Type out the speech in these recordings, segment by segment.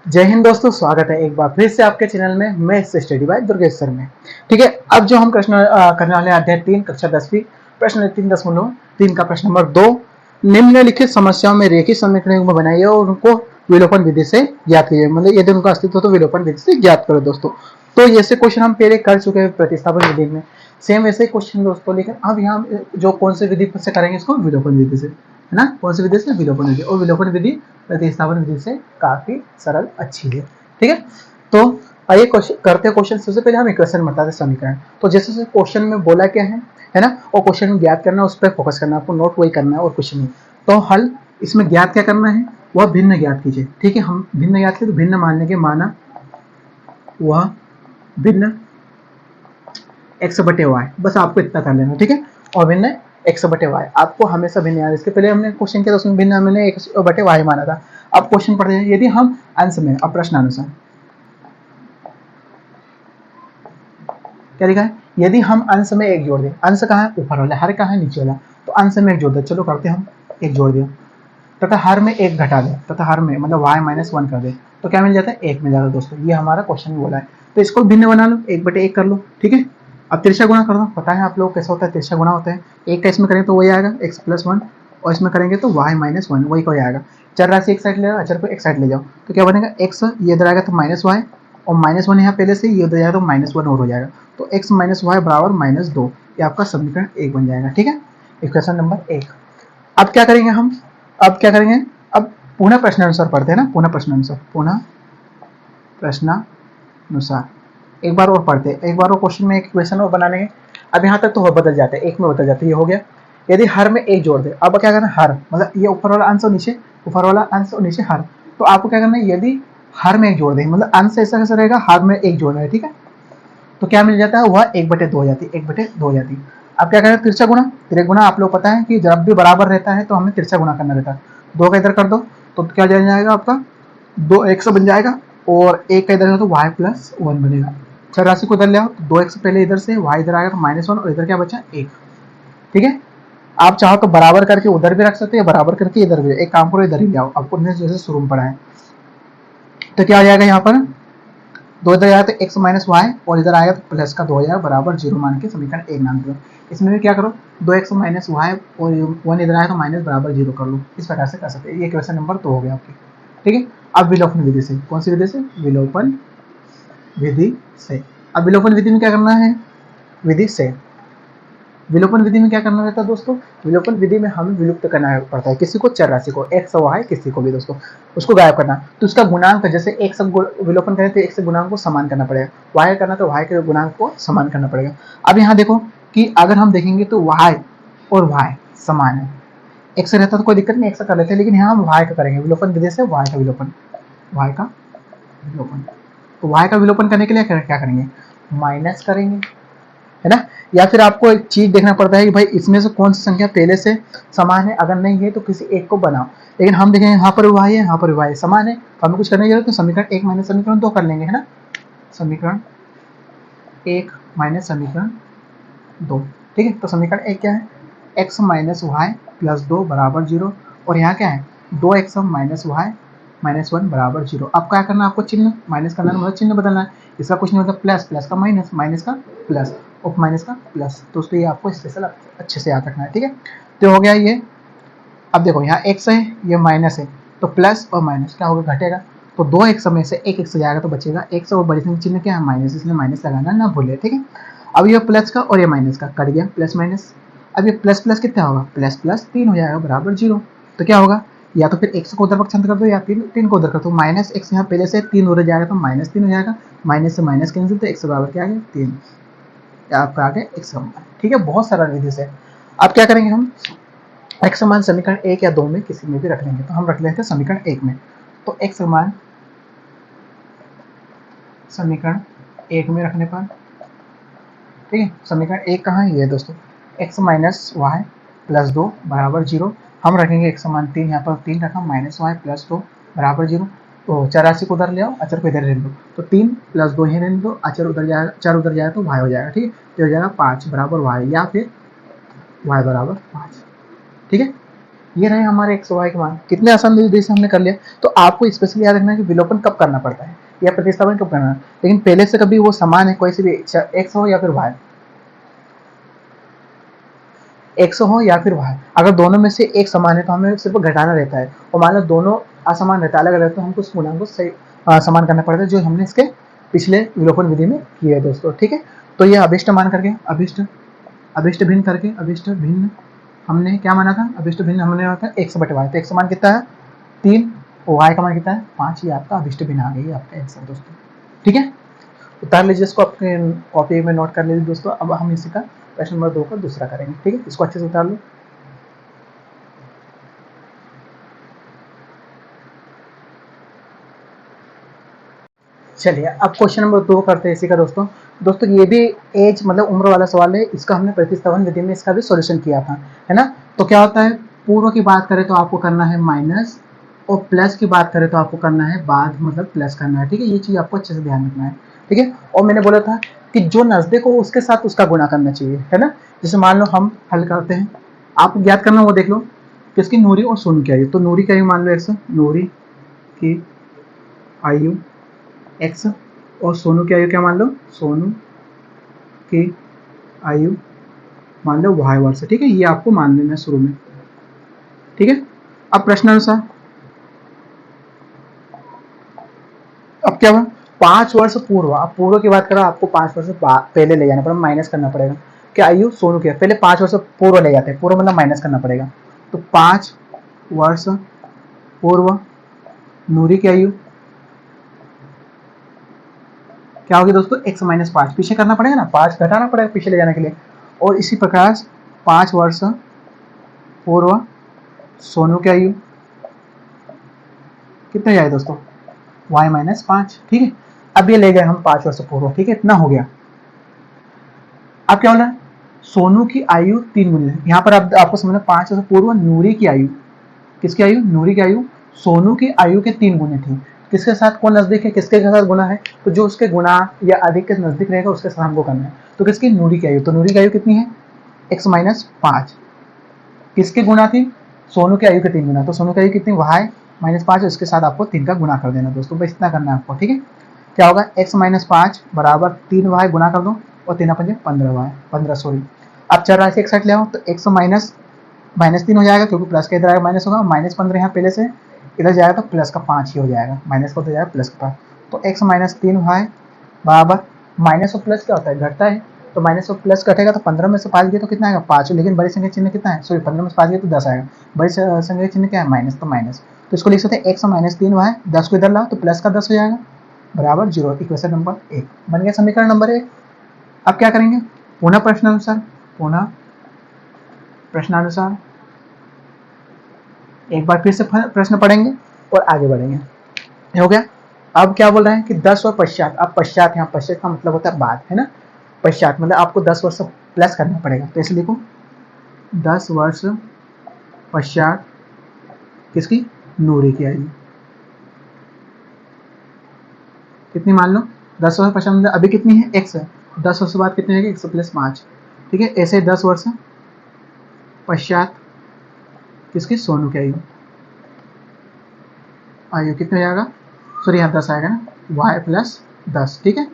जय हिंद दोस्तों, स्वागत है एक बार फिर से आपके चैनल में। मैं स्टडी बाय दुर्गेश सर में। ठीक है, अब जो हम प्रश्न करने वाले हैं अध्याय 3 कक्षा 10वीं प्रश्न 3.3 का प्रश्न नंबर 2। निम्नलिखित समस्याओं में रेखीय समीकरणों को बनाइए और उनको विलोपन विधि से ज्ञात कीजिए। मतलब यदि उनका अस्तित्व तो विलोपन विधि से ज्ञात करो दोस्तों। तो ऐसे क्वेश्चन हम पहले कर चुके हैं प्रतिस्थापन विधि में, सेम ऐसे क्वेश्चन दोस्तों, लेकिन अब यहाँ जो कौन से विधि से करेंगे इसको, विलोपन विधि से, है ना। कौन सी विधि से? विलोपन विधि। और विलोपन विधि प्रतिस्थापन विधि से काफी सरल अच्छी है। ठीक है, तो आइए करते हैं क्वेश्चन। सबसे पहले हम इक्वेशन बताते हैं, समीकरण। तो जैसे क्वेश्चन में बोला क्या है ना, और क्वेश्चन ज्ञात करना, उस पर फोकस करना, आपको नोट वही करना है और कुछ नहीं। तो हल इसमें ज्ञात क्या करना है, वह भिन्न ज्ञात कीजिए। ठीक है, हम भिन्न ज्ञात किए तो भिन्न मानने के माना वह भिन्न एक्स बटे वाई, बस आपको इतना कर लेना। ठीक है, और भिन्न एक्स बटे वाई आपको हमेशा भिन्न याद। इसके पहले हमने क्वेश्चन किया था, उसमें भिन्न हमने एक्स बटे वाई माना था। अब क्वेश्चन पढ़ते हैं। यदि हम अंश में, अब प्रश्नानुसार क्या लिखा है, यदि हम अंश में एक जोड़ दें, अंश कहाँ है, ऊपर वाला, हर कहाँ है, नीचे वाला, तो अंश में एक जोड़ दे। चलो करते हैं, हम एक जोड़ दिया, तथा हर में एक घटा दे, तथा हर में मतलब y-1 कर दे, तो क्या मिल जाता है, एक मिल जाता है दोस्तों। ये हमारा क्वेश्चन में बोला है। तो इसको भिन्न बना लो, 1/1 कर लो। ठीक है, अब तिरछा गुणा कर दो। पता है आप लोग कैसा होता है, तिरछा गुणा होता है। एक का इसमें करेंगे तो वही आएगा x+1, और इसमें करेंगे तो y-1 वही कोई आएगा। चर राशि एक साइड ले जाओ, अचर को एक साइड ले जाओ, तो क्या बनेगा, x ये इधर आएगा तो -y, और -1 यहाँ पहले से, ये उधर जाएगा तो -1 और हो जाएगा। तो x - y बराबर -2, ये आपका समीकरण 1 बन जाएगा। ठीक है, इक्वेशन नंबर 1। अब क्या करेंगे हम, अब क्या करेंगे, अब पुनः प्रश्नानुसार पढ़ते हैं ना, पुनः प्रश्नानुसार एक बार और पढ़ते हैं। एक बार और क्वेश्चन में एक इक्वेशन और बना लेंगे। अब यहाँ तक तो बदल जाते हैं, एक में बदल जाते हैं। ये हो गया, यदि हर में एक जोड़ दे। अब क्या करना है, हर मतलब ये ऊपर वाला अंश और नीचे, ऊपर वाला अंश और नीचे हर। तो आपको क्या करना है, यदि हर में एक जोड़ दे, मतलब अंश ऐसा कैसा रहेगा, हर में एक जोड़ है। ठीक है, तो क्या मिल जाता है, वह 1/2 हो जाती है, 1/2 हो जाती है। अब क्या करें, तिरछा गुणा। तिरछा गुणा आप लोग पता है कि जब भी बराबर रहता है तो हमें तिरछा गुणा करना रहता है। 2 का इधर कर दो तो क्या बन जाएगा आपका, 2x बन जाएगा, और 1 का इधर है तो y+1 बनेगा। चर राशि को इधर ले आओ, तो 2x पहले इधर से, y इधर आएगा तो -1, और इधर क्या बचा, 1। ठीक है, आप चाहो तो बराबर करके उधर भी रख सकते हैं, बराबर करके इधर भी। एक काम करो, इधर ही ले आओ, आपको जैसे शुरू में पढ़ा है। तो क्या आ जाएगा यहाँ पर, 2 इधर आया तो x - y, और इधर आएगा तो प्लस का 2 हो जाएगा, बराबर 0 मान के समीकरण 1 नाम करो। इसमें भी क्या करो, 2x - y और 1 इधर आया तो माइनस बराबर 0 कर लो। इस प्रकार से कर सकते हैं। ये क्वेश्चन नंबर 2 हो गया आपके। ठीक है, अब विलोपन विधि से, कौन सी विधि से, विलोपन विधि से। अब विलोपन विधि में क्या करना है, विधि से विलोपन विधि में क्या करना रहता है दोस्तों, विलोपन विधि में हमें विलुप्त करना पड़ता है किसी को, चर राशि को, x और y किसी को भी दोस्तों, उसको गायब करना। तो उसका गुणांक, जैसे एक से विलोपन करें तो एक से गुणांक को समान करना पड़ेगा, y करना तो y के गुणांक को समान करना पड़ेगा। अब यहाँ देखो कि अगर हम देखेंगे तो y और y समान है, x से रहता तो कोई दिक्कत नहीं, x कर लेते हैं, लेकिन यहाँ हम y का करेंगे विलोपन विधि से, y का विलोपन, y का विलोपन। तो y का विलोपन करने के लिए क्या करेंगे, माइनस करेंगे, है ना। या फिर आपको एक चीज देखना पड़ता है कि भाई इसमें से कौन सी संख्या पहले से समान है, अगर नहीं है तो किसी एक को बनाओ। लेकिन हम देखेंगे यहाँ पर y है, यहाँ पर y समान है, तो हमें कुछ करने की जरूरत, तो समीकरण 1 माइनस समीकरण 2 कर लेंगे, है ना। समीकरण 1 माइनस समीकरण 2। ठीक है, तो समीकरण 1 क्या है, x - y + 2 बराबर 0, और यहाँ क्या है, 2x - y - 1 बराबर 0। अब क्या करना है, आपको चिन्ह माइनस करना है, मतलब चिन्ह बदलना है। इसका कुछ नहीं होता, प्लस, प्लस का माइनस, माइनस का प्लस, और माइनस का प्लस। दोस्तों ये आपको स्पेशल अच्छे से याद रखना है। ठीक है, तो हो गया ये। अब देखो यहाँ x है, ये माइनस है, तो प्लस और माइनस क्या होगा, घटेगा। तो 2x में से 1x जाएगा तो बचेगा x, और बड़ी संख्या चिन्ह क्या है, माइनस, इसलिए माइनस लगाना ना भूले। ठीक है, अब ये प्लस का और ये माइनस का कट गया, प्लस माइनस। अब ये प्लस प्लस कितना होगा, प्लस प्लस 3 हो जाएगा, बराबर 0। तो क्या होगा, या तो फिर x को उधर पक्षांतर कर दो, या फिर 3 को उधर कर दो। माइनस x यहाँ पहले से 3 उधर जाएगा तो -3 हो जाएगा, माइनस से माइनस कैंसिल, तो x बराबर क्या आ गया, 3। आपका आ गया x का मान। ठीक है, बहुत सरल विधि से। अब क्या करेंगे हम, x मान समीकरण 1 या 2 में किसी में भी रख लेंगे। तो हम रख लेते हैं समीकरण 1 में। तो x मान समीकरण 1 में रखने पर, ठीक है, समीकरण 1 कहाँ है, ये दोस्तों, x - y + 2 बराबर 0। हम रखेंगे x मान 3, यहाँ पर 3 रखा, -y + 2 बराबर 0। तो चर राशि को उधर ले आओ, अचर को इधर रहने दो, तो 3 + 2 ही रहने दो, अचर उधर जाएगा, चर उधर जाएगा तो y हो जाएगा। ठीक है, तो हो जाएगा 5 बराबर y, या फिर y बराबर 5। ठीक है, ये रहे हमारे एक्स वाई के मान, कितने आसान विधि से हमने कर लिया। तो आपको स्पेशली याद रखना है कि विलोपन कब करना पड़ता है या प्रतिस्थापन कब करना है, लेकिन पहले से कभी वो समान है कोई से भी एक्स हो या फिर वाई, एक्स हो या फिर वाई, अगर दोनों में से एक समान है तो हमें सिर्फ घटाना रहता है, और मान लो दोनों असमान रहता है, अलग अलग रहता है, हमको उस गुणांक को सही समान करना पड़ता है, जो हमने इसके पिछले विलोपन विधि में किया है दोस्तों। ठीक है, तो ये अभिष्ट मान करके अभिष्ट अभिष्ट भिन्न करके अभिष्ट भिन्न हमने क्या माना था, अभिष्ट भिन्न हमने माना था एक्स बटे वाई, तो एक्स मान कितना है 3 और वाई का मान कितना है 5, ये आपका अभिष्ट भिन्न आ गई आपका आंसर दोस्तों। ठीक है, उतार लीजिए इसको, अपने कॉपी में नोट कर लीजिए दोस्तों। अब हम इसी का प्रश्न नंबर 2 का दूसरा करेंगे। ठीक है, इसको अच्छे से उतार लो। चलिए अब क्वेश्चन नंबर 2 करते हैं इसी का दोस्तों। दोस्तों ये भी एज मतलब उम्र वाला सवाल है, इसका हमने प्रतिस्थापन विधि में इसका भी सॉल्यूशन किया था, है ना। तो क्या होता है, पूर्व की बात करें तो आपको करना है माइनस, और प्लस की बात करें तो आपको करना है बाद मतलब प्लस करना है। ठीक है, ये चीज आपको अच्छे से ध्यान रखना है। ठीक है, और मैंने बोला था कि जो नजदीक हो उसके साथ उसका गुणा करना चाहिए, है ना। जैसे मान लो हम हल करते हैं, आप याद करना वो देख लो किसकी, नूरी और सोनू की आयु। तो नूरी की आयु मान लो एक्स, नूरी की आयु एक्स, और सोनू की आयु क्या मान लो, सोनू की आयु मान लो वाई वर्ष। ठीक है, ये आपको मान लेना है शुरू में। ठीक है, अब प्रश्नानुसार अब क्या हुआ, 5 वर्ष पूर्व, अब पूर्व की बात करो आपको 5 वर्ष पहले ले जाना पड़ेगा, माइनस करना पड़ेगा। क्या आयु सोनू की, पहले 5 वर्ष पूर्व ले जाते हैं, पूर्व मतलब माइनस करना पड़ेगा। तो 5 वर्ष पूर्व नूरी की आयु क्या होगी दोस्तों, x माइनस 5, पीछे करना पड़ेगा ना, 5 घटाना पड़ेगा पीछे ले जाने के लिए। और इसी प्रकार 5 वर्ष पूर्व सोनू की आयु कितने जाए दोस्तों, y माइनस 5। ठीक है, अब ये ले गए हम 5 वर्ष पूर्व। ठीक है, इतना हो गया। अब क्या होना, सोनू की आयु 3 गुनी है, यहाँ पर आपको समझना 5 वर्ष पूर्व नूरी की आयु, किसकी आयु, नूरी की आयु सोनू की आयु के 3 गुने थी। किसके साथ कौन नजदीक है, किसके साथ गुना है, तो जो उसके गुना या अधिक के नजदीक रहेगा उसके साथ हमको करना है। तो किसकी, नूरी की आयु, तो नूरी की आयु कितनी है x माइनस 5, किसके गुना थी, सोनू की आयु के 3 गुना, तो सोनू की आयु कितनी y माइनस 5, उसके साथ आपको 3 का गुना कर देना दोस्तों, बस इतना करना है आपको। ठीक है, क्या होगा, x माइनस 5 बराबर 3y गुना कर दो, और 3 पंजे 15y, 15 सॉरी। अब चल रहा है एक साइड ले आओ, तो x माइनस -3 हो जाएगा, क्योंकि प्लस का इधर आएगा माइनस होगा, -15 यहाँ पहले से, इधर जाएगा तो प्लस का 5 ही हो जाएगा, माइनस का तो जाएगा प्लस का 5। तो x माइनस 3y बराबर, माइनस और प्लस क्या होता है, घटता है, तो माइनस और प्लस घटेगा, तो 15 में से 5 गया तो कितना आएगा 5, लेकिन बड़ी संख्या चिन्ह कितना है, सॉरी 15 में से 5 गया तो 10 आएगा, बड़ी संख्या चिन्ह क्या है माइनस, तो माइनस। तो इसको लिख सकते हैं x माइनस 3y, 10 को इधर लाओ तो प्लस का 10 हो जाएगा, बराबर 0। इक्वेशन नंबर 1 बन गया, समीकरण नंबर 1। अब क्या करेंगे, पुनः प्रश्नानुसार, पुनः प्रश्नानुसार एक बार फिर से प्रश्न पढ़ेंगे और आगे बढ़ेंगे। हो गया। अब क्या बोल रहे हैं कि 10 और पश्चात, अब पश्चात, यहाँ पश्चात का मतलब होता है बाद, है ना। पश्चात मतलब आपको 10 वर्ष प्लस करना पड़ेगा, तो इसलिए लिखो 10 वर्ष पश्चात किसकी, नूरी की आयु कितनी मान लो, 10 वर्ष पश्चात मतलब अभी कितनी है x है, 10 वर्ष बाद कितनी है x प्लस 5। ठीक है, ऐसे 10 वर्ष पश्चात किसकी, सोनू की आयु, आयु कितना जाएगा, सॉरी यहाँ 10 आएगा ना, y प्लस 10। ठीक है,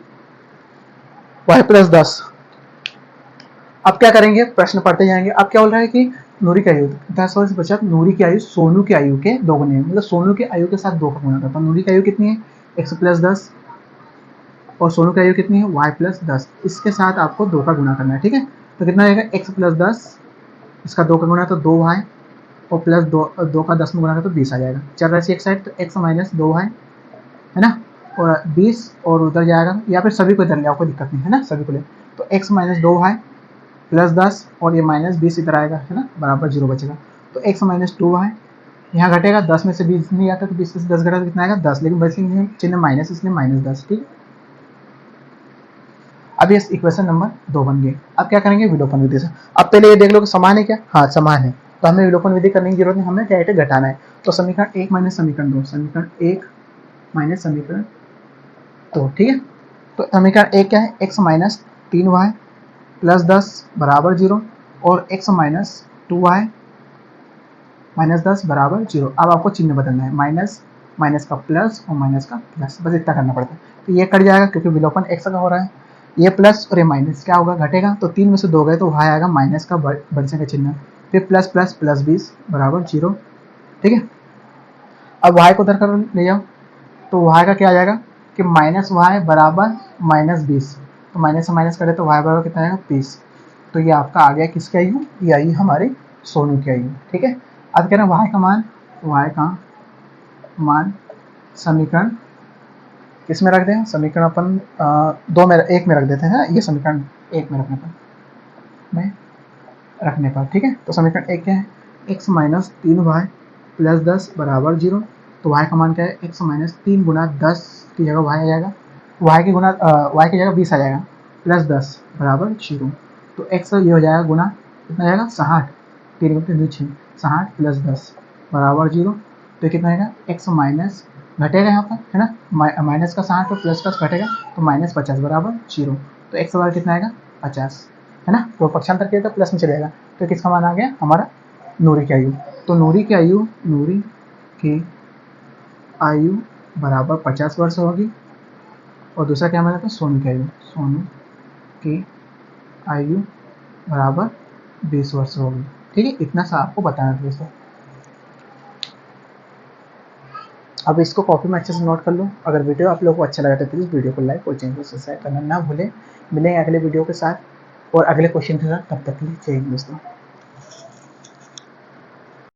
y प्लस 10। अब क्या करेंगे, प्रश्न पढ़ते जाएंगे। अब क्या बोल रहा है कि नूरी की आयु 10 वर्ष पश्चात नूरी की आयु सोनू की आयु के 2 गुने, मतलब सोनू की आयु के साथ 2 का गुना करता हूँ। नूरी की आयु कितनी है x प्लस 10, और सोनू की आयु कितनी है y प्लस 10, इसके साथ आपको 2 का गुना करना है। ठीक है, तो कितना आएगा x प्लस 10, इसका 2 का गुना तो 2y, और प्लस 2 का 10 में गुना कर तो 20 आ जाएगा। चल रहा है एक साइड, तो x माइनस 2y है ना, और 20 और उधर जाएगा, या फिर सभी को इधर ले आओ, कोई दिक्कत नहीं है ना, सभी को ले। तो x माइनस 2y प्लस 10 और ये माइनस 20 इधर आएगा, है ना, बराबर 0 बचेगा। तो x माइनस 2y यहाँ घटेगा, 10 में से 20 नहीं आता, तो 20 में से 10 घटा तो कितना आएगा 10, लेकिन बचेंगे चिन्ह माइनस, इसलिए माइनस 10। ठीक, अब ये इक्वेशन नंबर 2 बन गई। अब क्या करेंगे, विलोपन विधि से। अब पहले ये देख लो कि समान है क्या, हाँ समान है, तो हमें विलोपन विधि करने की जरूरत नहीं, हमें डायरेक्ट घटाना है। तो समीकरण 1 माइनस समीकरण 2, समीकरण 1 माइनस समीकरण 2। ठीक है, तो समीकरण 1 क्या है, x माइनस 3y प्लस 10 बराबर 0, और x माइनस 2y -10 बराबर 0। अब आपको चिन्ह बदलना है, माइनस माइनस का प्लस और माइनस का प्लस, बस इतना करना पड़ता है। तो ये कट जाएगा क्योंकि विलोपन x का हो रहा है, ये प्लस और ये माइनस क्या होगा, घटेगा। तो 3 में से 2 गए तो y आएगा माइनस का बढ़ने का चिन्ह, फिर प्लस प्लस प्लस 20 बराबर 0। ठीक है, अब y को उधर कर ले जाओ, तो y का क्या आ जाएगा कि माइनस वाई बराबर -20। तो माइनस से माइनस करें तो y बराबर कितना आएगा 20। तो ये आपका आ गया किसकी आयु, ये आई हमारी सोनू की आयु। ठीक है, अब कह रहे हैं y का मान, y का मान समीकरण किस में रख दें, समीकरण अपन दो में, एक में रख देते हैं, ये समीकरण एक में रखने पर ठीक है। तो समीकरण एक क्या है, x माइनस 3y प्लस 10 बराबर 0। तो y का मान क्या है, x माइनस 3 गुना 10 की जगह y आ जाएगा, y की गुना y की जगह 20 आ जाएगा, प्लस 10 बराबर 0। तो x ये हो जाएगा गुना, कितना आएगा 60, 3 गुना 6, 60 प्लस 10 बराबर 0। तो कितना आएगा, x माइनस घटेगा यहाँ पर है ना, माइनस का 60 और प्लस का घटेगा, तो -50 बराबर 0। तो x बराबर कितना आएगा 50 है ना। तो पक्षांतर किया तो प्लस में चले जाएगा, तो किसका मान आ गया हमारा, नूरी की आयु। तो नूरी की आयु बराबर 50 वर्ष होगी। और दूसरा क्या मिला था, सोनू की आयु, सोनू की आयु बराबर 20 वर्ष होगी। ठीक है, इतना सा आपको बताना था दोस्तों। अब इसको कॉपी में अच्छे से नोट कर लो। अगर वीडियो आप लोगों को अच्छा लगा तो प्लीज़ वीडियो को लाइक और चैनल को सब्सक्राइब करना ना भूलें। मिलेंगे अगले वीडियो के साथ और अगले क्वेश्चन के साथ, तब तक के लिए जय हिंद दोस्तों।